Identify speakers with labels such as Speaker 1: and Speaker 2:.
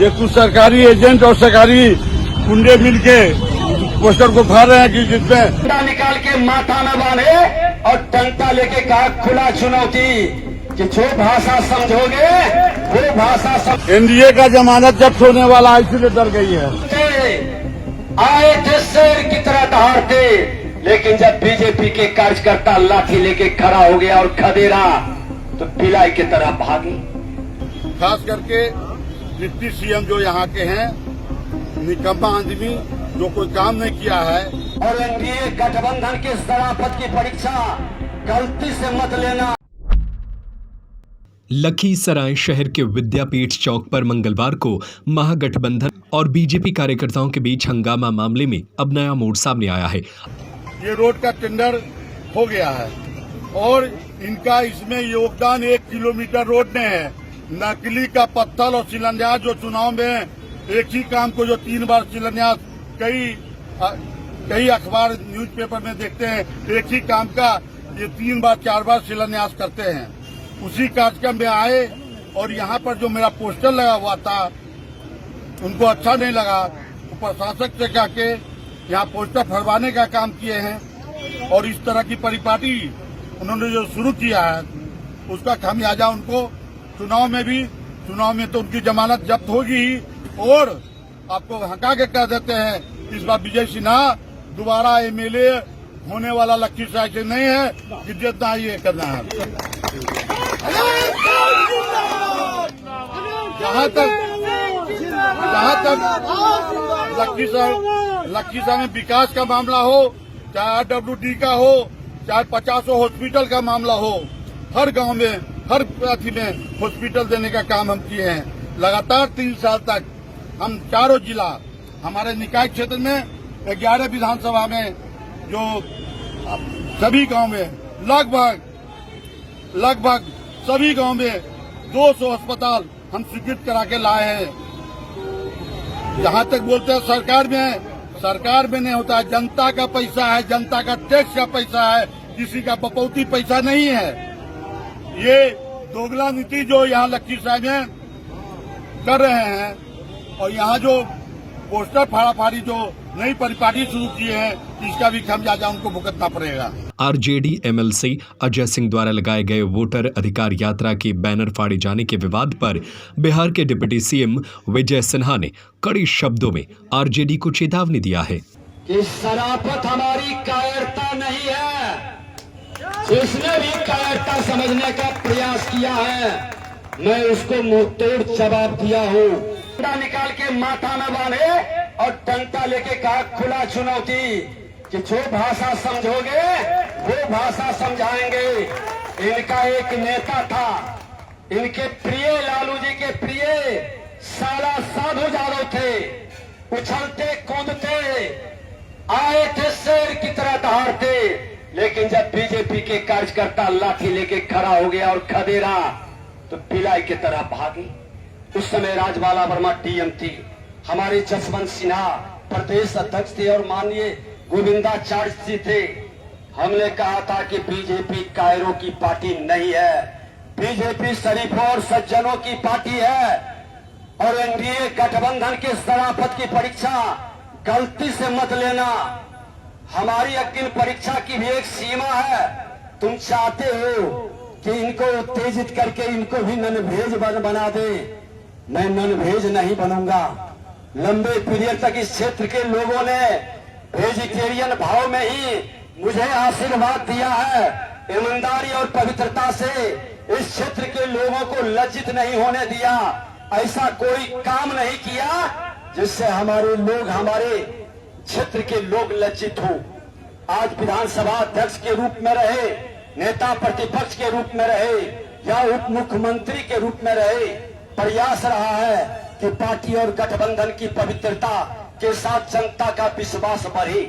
Speaker 1: ये कुछ सरकारी एजेंट और सरकारी गुंडे मिलके पोस्टर को फाड़ रहे हैं कि जिसमें
Speaker 2: निकाल के माथा में बांधे और डंडा लेके कहा खुला चुनौती कि जो भाषा समझोगे वो भाषा
Speaker 1: एनडीए का जमानत जब्त होने वाला इसलिए डर गई है।
Speaker 2: आए थे शेर की तरह दहाड़ते, लेकिन जब बीजेपी के कार्यकर्ता लाठी लेके खड़ा हो गया और खदेड़ा तो बिलाई की तरह भागी।
Speaker 1: खास करके डिप्टी सीएम जो यहाँ के हैं निकम्मा आदमी जो कोई काम नहीं किया है।
Speaker 2: और एनडीए गठबंधन के शराफत की परीक्षा गलती से मत लेना।
Speaker 3: लखीसराय शहर के विद्यापीठ चौक पर मंगलवार को महागठबंधन और बीजेपी कार्यकर्ताओं के बीच हंगामा मामले में अब नया मोड़ सामने आया है।
Speaker 1: ये रोड का टेंडर हो गया है और इनका इसमें योगदान 1 किलोमीटर रोड में है। नकली का पत्थर और शिलान्यास जो चुनाव में एक ही काम को जो 3 बार शिलान्यास कई अखबार न्यूज़पेपर में देखते हैं, एक ही काम का ये 3 बार 4 बार शिलान्यास करते हैं। उसी कार्यक्रम में आए और यहाँ पर जो मेरा पोस्टर लगा हुआ था उनको अच्छा नहीं लगा, तो प्रशासक से कह के यहाँ पोस्टर फरवाने का काम किए हैं और इस तरह की परिपाटी उन्होंने जो शुरू किया है उसका खामियाजा उनको चुनाव में तो उनकी जमानत जब्त होगी ही। और आपको हका के कह देते हैं इस बार विजय सिन्हा दोबारा एमएलए होने वाला लखीसराय से नहीं है कि जितना ये करना है। जहाँ तक लखीसराय में विकास का मामला हो, चाहे आरडब्ल्यूडी का हो, चाहे 50 हॉस्पिटल का मामला हो, हर गांव में हर अथी में हॉस्पिटल देने का काम हम किए हैं। लगातार 3 साल तक हम चारों जिला हमारे निकाय क्षेत्र में 11 विधानसभा में जो सभी गांव में लगभग सभी गांव में 200 अस्पताल हम स्वीकृत करा के लाए हैं। जहाँ तक बोलते हैं सरकार में नहीं होता है, जनता का पैसा है, जनता का टैक्स का पैसा है, किसी का बपौती पैसा नहीं है। ये दोगला नीति जो यहाँ लखीसराय में कर रहे हैं और यहाँ जो पोस्टर फाड़ाफाड़ी जो नई परिपाटी शुरू किए हैं इसका भी खामियाजा उनको भुगतना पड़ेगा।
Speaker 3: आरजेडी एमएलसी अजय सिंह द्वारा लगाए गए वोटर अधिकार यात्रा के बैनर फाड़े जाने के विवाद पर बिहार के डिप्टी सीएम विजय सिन्हा ने कड़े शब्दों में आरजेडी को चेतावनी दिया है
Speaker 2: कि शराफत हमारी कायरता नहीं है। जिसने भी कायरता समझने का प्रयास किया है मैं उसको मुंहतोड़ जवाब दिया हूँ। डंडा निकाल के माथा में बांधे और डंडा लेके कहा खुला चुनौती कि जो भाषा समझोगे वो भाषा समझाएंगे। इनका एक नेता था, इनके प्रिय लालू जी के प्रिय साला साधु यादव थे, उछलते कूदते आए थे शेर की तरह दहाड़ते, लेकिन जब बीजेपी के कार्यकर्ता लाठी लेके खड़ा हो गया और खदेड़ा तो बिलाई की तरह भागी। उस समय राजबाला वर्मा डीएम थी, हमारे जसवंत सिन्हा प्रदेश अध्यक्ष थे और माननीय गोविंदाचार्य जी थे। हमने कहा था कि बीजेपी कायरों की पार्टी नहीं है, बीजेपी शरीफों और सज्जनों की पार्टी है और एनडीए गठबंधन के शराफत की परीक्षा गलती से मत लेना। हमारी अग्नि परीक्षा की भी एक सीमा है। तुम चाहते हो कि इनको उत्तेजित करके इनको भी नन भेज बना दे, मैं नन भेज नहीं बनूंगा। लंबे पीरियड तक इस क्षेत्र के लोगों ने वेजिटेरियन भाव में ही मुझे आशीर्वाद दिया है। ईमानदारी और पवित्रता से इस क्षेत्र के लोगों को लज्जित नहीं होने दिया। ऐसा कोई काम नहीं किया जिससे हमारे लोग, हमारे क्षेत्र के लोग लज्जित हो। आज विधानसभा अध्यक्ष के रूप में रहे, नेता प्रतिपक्ष के रूप में रहे या उप मुख्यमंत्री के रूप में रहे, प्रयास रहा है कि पार्टी और गठबंधन की पवित्रता के साथ जनता का विश्वास बढ़े।